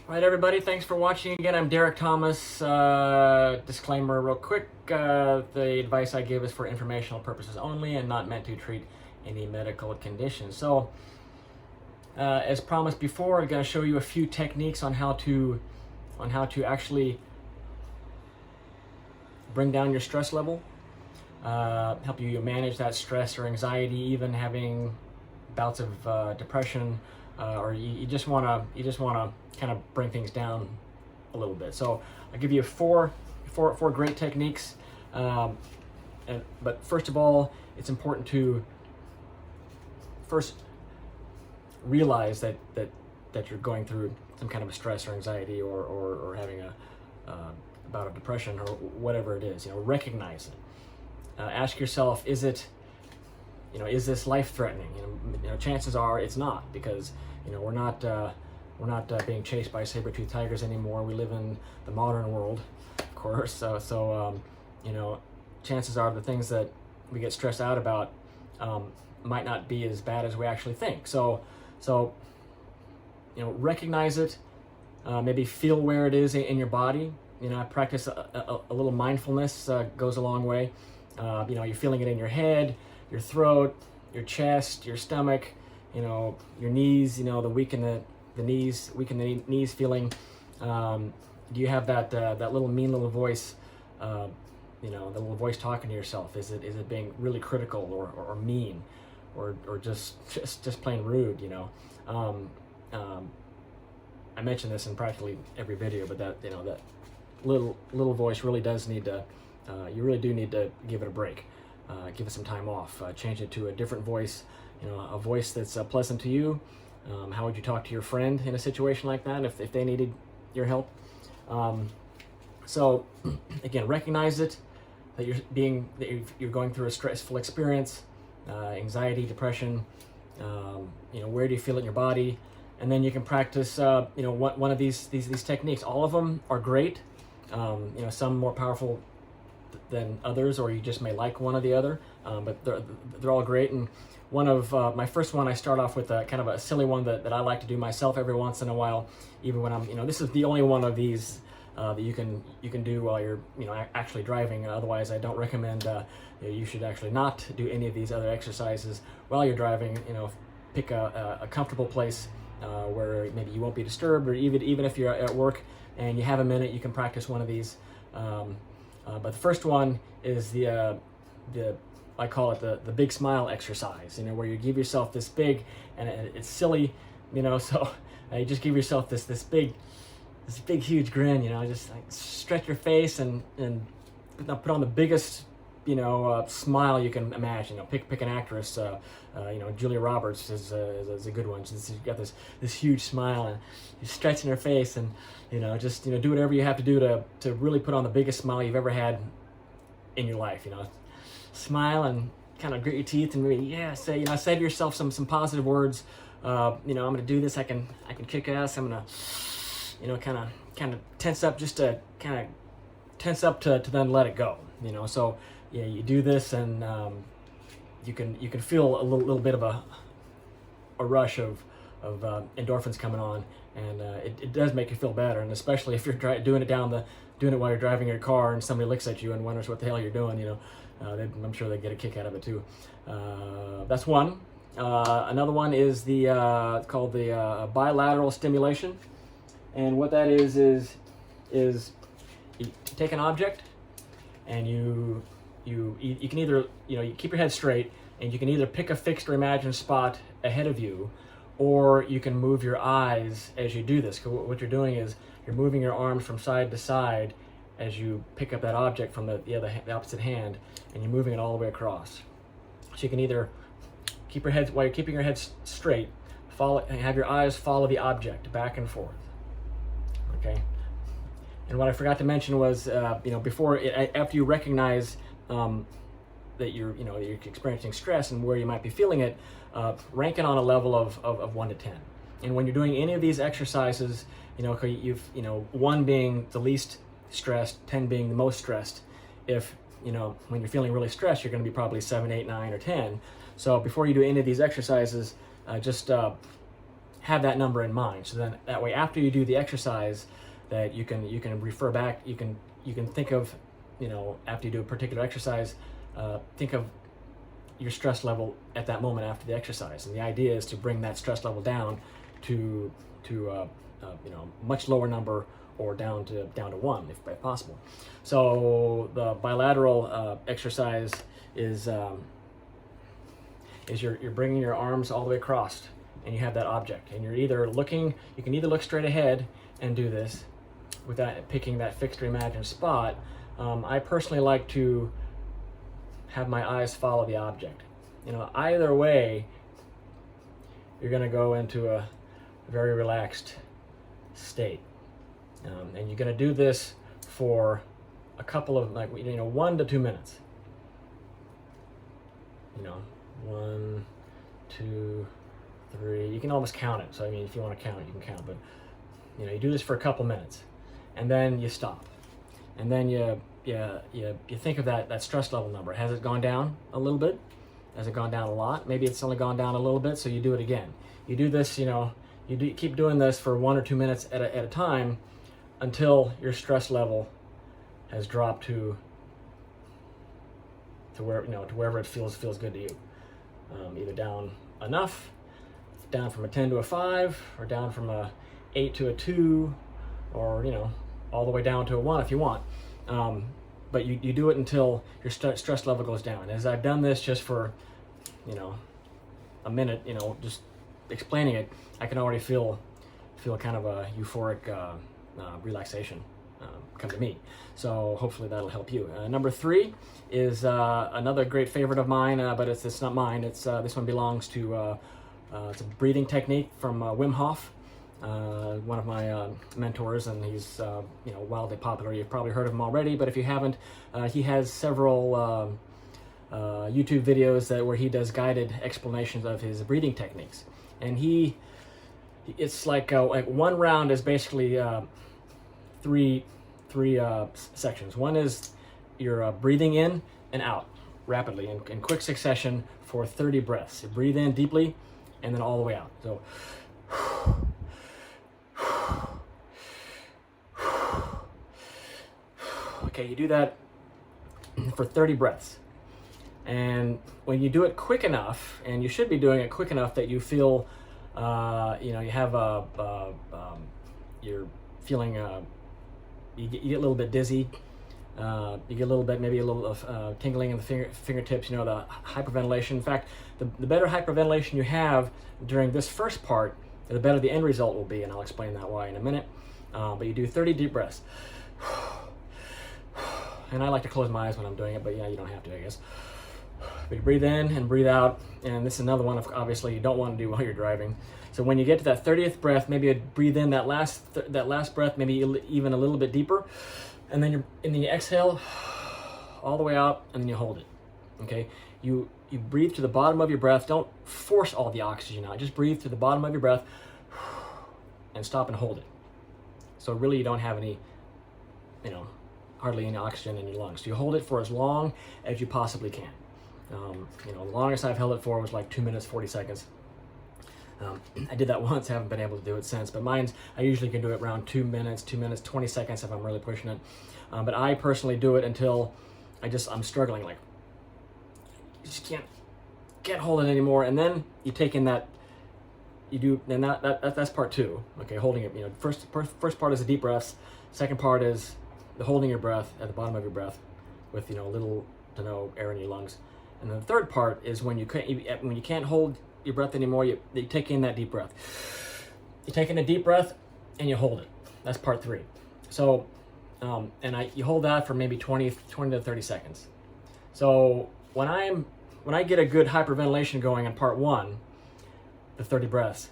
All right, everybody, thanks for watching again. I'm Derek Thomas. Disclaimer real quick, the advice I give is for informational purposes only and not meant to treat any medical condition. So, as promised before, I'm going to show you a few techniques on how to actually bring down your stress level, help you manage that stress or anxiety, even having bouts of depression, or you just want to kind of bring things down a little bit. So I'll give you four great techniques. But first of all, it's important to first realize that you're going through some kind of a stress or anxiety or having a bout of depression or whatever it is. Recognize it. Ask yourself, is is this life-threatening? Chances are it's not, because we're not being chased by saber-toothed tigers anymore. We live in the modern world, of course. So chances are the things that we get stressed out about might not be as bad as we actually think. So recognize it. Maybe feel where it is in your body. Practice a little mindfulness goes a long way. You're feeling it in your head, your throat, your chest, your stomach, your knees, the weaken the knees feeling. Do you have that little mean little voice, the little voice talking to yourself? Is it being really critical or mean, or just plain rude? I mention this in practically every video, but that little voice really does need to. You really do need to give it a break. Give it some time off. Change it to a different voice. A voice that's pleasant to you. How would you talk to your friend in a situation like that if they needed your help? So again, recognize it, that you're going through a stressful experience, anxiety, depression. Where do you feel it in your body? And then you can practice one of these techniques. All of them are great. Some more powerful than others, or you just may like one or the other, but they're all great. And one of my first one, I start off with a kind of a silly one that I like to do myself every once in a while, even when I'm this is the only one of these that you can do while you're actually driving. Otherwise, I don't recommend. You should actually not do any of these other exercises while you're driving. Pick a comfortable place where maybe you won't be disturbed, or even if you're at work and you have a minute, you can practice one of these. But the first one is the I call it the big smile exercise. Where you give yourself this big, and it's silly, So you just give yourself this big huge grin. Just like stretch your face and put on the biggest smile you can imagine. Pick an actress. Julia Roberts is a good one. She's got this huge smile, and you're stretching her face, and just do whatever you have to do to really put on the biggest smile you've ever had in your life. Smile and kind of grit your teeth and really say to yourself some positive words. I'm gonna do this. I can kick ass. I'm gonna kind of tense up, just to kind of tense up to then let it go. So you do this, and you can feel a little bit of a rush of endorphins coming on, and it does make you feel better. And especially if you're doing it while you're driving your car and somebody looks at you and wonders what the hell you're doing, I'm sure they get a kick out of it too. That's one. Another one is it's called the bilateral stimulation, and what that is you take an object, and you can either you keep your head straight, and you can either pick a fixed or imagined spot ahead of you, or you can move your eyes as you do this. 'Cause what you're doing is you're moving your arms from side to side as you pick up that object from the opposite hand, and you're moving it all the way across. So you can either while you're keeping your head straight, have your eyes follow the object back and forth. Okay. And what I forgot to mention was, after you recognize that you're experiencing stress and where you might be feeling it, rank it on a level of 1 to 10. And when you're doing any of these exercises, 1 being the least stressed, 10 being the most stressed. If when you're feeling really stressed, you're going to be probably 7, 8, 9, or 10. So before you do any of these exercises, just have that number in mind. So then that way, after you do the exercise, that you can refer back. You can think of, after you do a particular exercise, think of your stress level at that moment after the exercise. And the idea is to bring that stress level down to much lower number, or down to 1 if possible. So the bilateral exercise is you're bringing your arms all the way across, and you have that object, and you're either looking. You can either look straight ahead and do this without picking that fixed or imagined spot. I personally like to have my eyes follow the object. Either way, you're going to go into a very relaxed state. And you're going to do this for a couple of 1 to 2 minutes. 1, 2, 3. You can almost count it. So if you want to count it, you can count. But you do this for a couple minutes, and then you stop, and then you think of that stress level number. Has it gone down a little bit? Has it gone down a lot? Maybe it's only gone down a little bit. So you do it again. You do this. Keep doing this for 1 or 2 minutes at a time, until your stress level has dropped to wherever it feels good to you. Either down enough, down from a 10 to a 5, or down from a 8 to a 2, or all the way down to a 1 if you want. But you do it until your stress level goes down. As I've done this just for a minute, just explaining it, I can already feel kind of a euphoric relaxation come to me. So hopefully that'll help you. Number 3 is another great favorite of mine, but it's not mine. It's this one belongs to it's a breathing technique from Wim Hof, one of my mentors, and he's wildly popular. You've probably heard of him already, but if you haven't, he has several YouTube videos where he does guided explanations of his breathing techniques. And it's like 1 round is basically three sections. One is you're breathing in and out rapidly in quick succession for 30 breaths. You breathe in deeply and then all the way out. So okay, you do that for 30 breaths. And when you do it quick enough, and you should be doing it quick enough that you feel, you have you're feeling, you get a little bit dizzy, you get a little bit, maybe a little of tingling in the fingertips, the hyperventilation. In fact, the better hyperventilation you have during this first part, the better the end result will be, and I'll explain that why in a minute. But you do 30 deep breaths. And I like to close my eyes when I'm doing it, but you don't have to, I guess. But you breathe in and breathe out, and this is another one obviously you don't want to do while you're driving. So when you get to that 30th breath, maybe you breathe in that last breath, maybe even a little bit deeper, and then you exhale all the way out, and then you hold it. Okay, you breathe to the bottom of your breath. Don't force all the oxygen out. Just breathe to the bottom of your breath, and stop and hold it. So really, you don't have any, hardly any oxygen in your lungs. So you hold it for as long as you possibly can. The longest I've held it for was like 2 minutes 40 seconds. I did that once, haven't been able to do it since, but I usually can do it around 2 minutes 20 seconds if I'm really pushing it. But I personally do it until I'm struggling, like you just can't hold it anymore. And then you take in that, that's part 2. Okay, holding it. First part is the deep breaths. Second part is the holding your breath at the bottom of your breath with little to no air in your lungs. And then the third part is when you can't hold your breath anymore, you take in that deep breath. You take in a deep breath and you hold it. That's part 3. So, you hold that for maybe 20 to 30 seconds. So when I get a good hyperventilation going in part 1, the 30 breaths,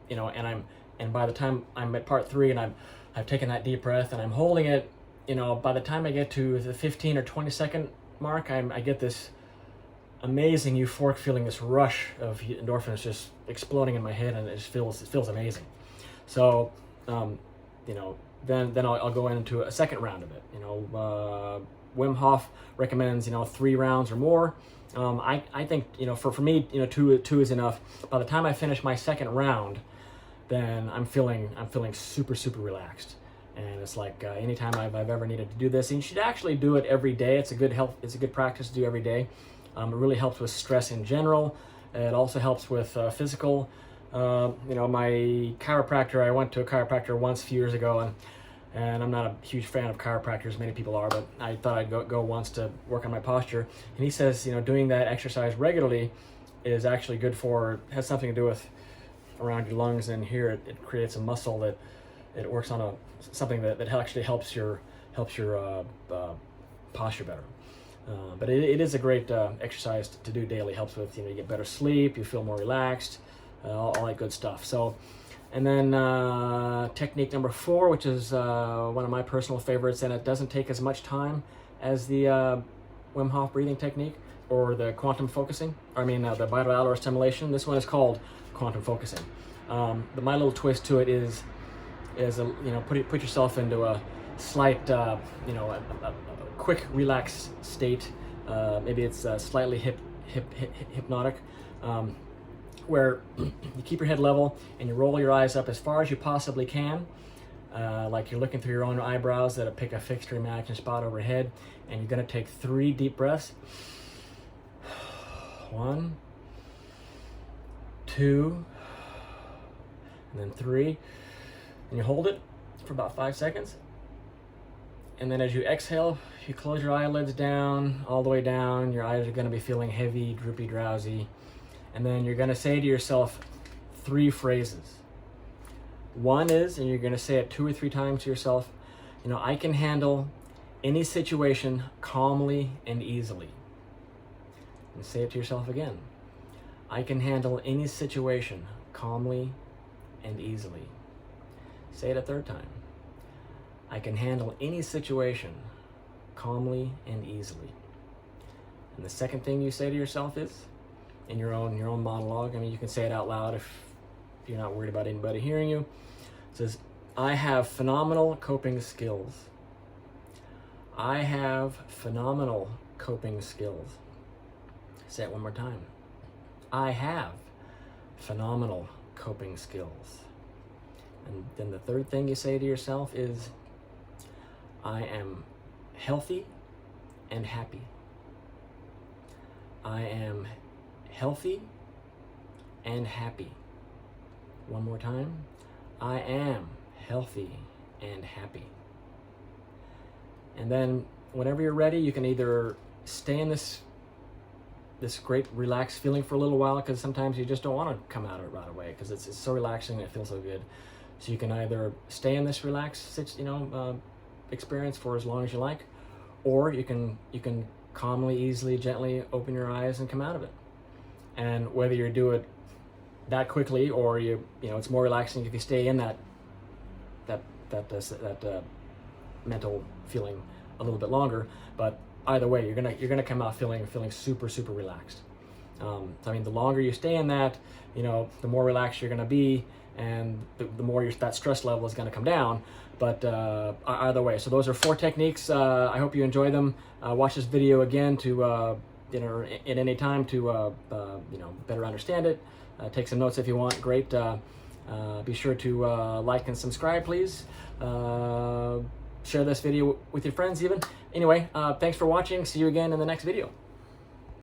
and by the time I'm at part 3 and I've taken that deep breath and I'm holding it, by the time I get to the 15 or 20 second mark, I get this amazing euphoric feeling, this rush of endorphins just exploding in my head, and it feels amazing. So, then I'll go into a second round of it. Wim Hof recommends 3 rounds or more. I think for me 2 is enough. By the time I finish my second round, then I'm feeling super relaxed. And it's like anytime I've ever needed to do this, and you should actually do it every day. It's a good practice to do every day. It really helps with stress in general. It also helps with physical. My chiropractor, I went to a chiropractor once a few years ago, and I'm not a huge fan of chiropractors, many people are, but I thought I'd go once to work on my posture. And he says, doing that exercise regularly is actually good has something to do with around your lungs, and here it creates a muscle that it works on something that actually helps your posture better. But it is a great exercise to do daily. Helps with, you get better sleep, you feel more relaxed, all that good stuff. So, and then technique number 4, which is one of my personal favorites, and it doesn't take as much time as the Wim Hof breathing technique or the quantum focusing. The bilateral stimulation. This one is called quantum focusing. My little twist to it is put yourself into a slight, a quick relaxed state. Maybe it's slightly hypnotic, where you keep your head level and you roll your eyes up as far as you possibly can, like you're looking through your own eyebrows that pick a fixed or imagined spot overhead, and you're going to take 3 deep breaths. 1, 2, and then 3, and you hold it for about 5 seconds. And then as you exhale, you close your eyelids down, all the way down. Your eyes are going to be feeling heavy, droopy, drowsy. And then you're going to say to yourself 3 phrases. One is, and you're going to say it 2 or 3 times to yourself, I can handle any situation calmly and easily. And say it to yourself again. I can handle any situation calmly and easily. Say it a 3rd time. I can handle any situation calmly and easily. And the second thing you say to yourself is, in your own monologue, you can say it out loud if you're not worried about anybody hearing you. It says, I have phenomenal coping skills. I have phenomenal coping skills. Say it one more time. I have phenomenal coping skills. And then the 3rd thing you say to yourself is, I am healthy and happy. I am healthy and happy. One more time. I am healthy and happy. And then whenever you're ready, you can either stay in this great relaxed feeling for a little while, because sometimes you just don't want to come out of it right away because it's so relaxing and it feels so good. So you can either stay in this relaxed experience for as long as you like, or you can calmly, easily, gently open your eyes and come out of it. And whether you do it that quickly or it's more relaxing if you stay in that mental feeling a little bit longer. But either way, you're gonna come out feeling super relaxed. The longer you stay in that, the more relaxed you're gonna be, and the more that stress level is gonna come down. But either way, so those are 4 techniques. I hope you enjoy them. Watch this video again to at any time to better understand it. Take some notes if you want. Great. Be sure to like and subscribe, please. Share this video with your friends even. Anyway, thanks for watching. See you again in the next video.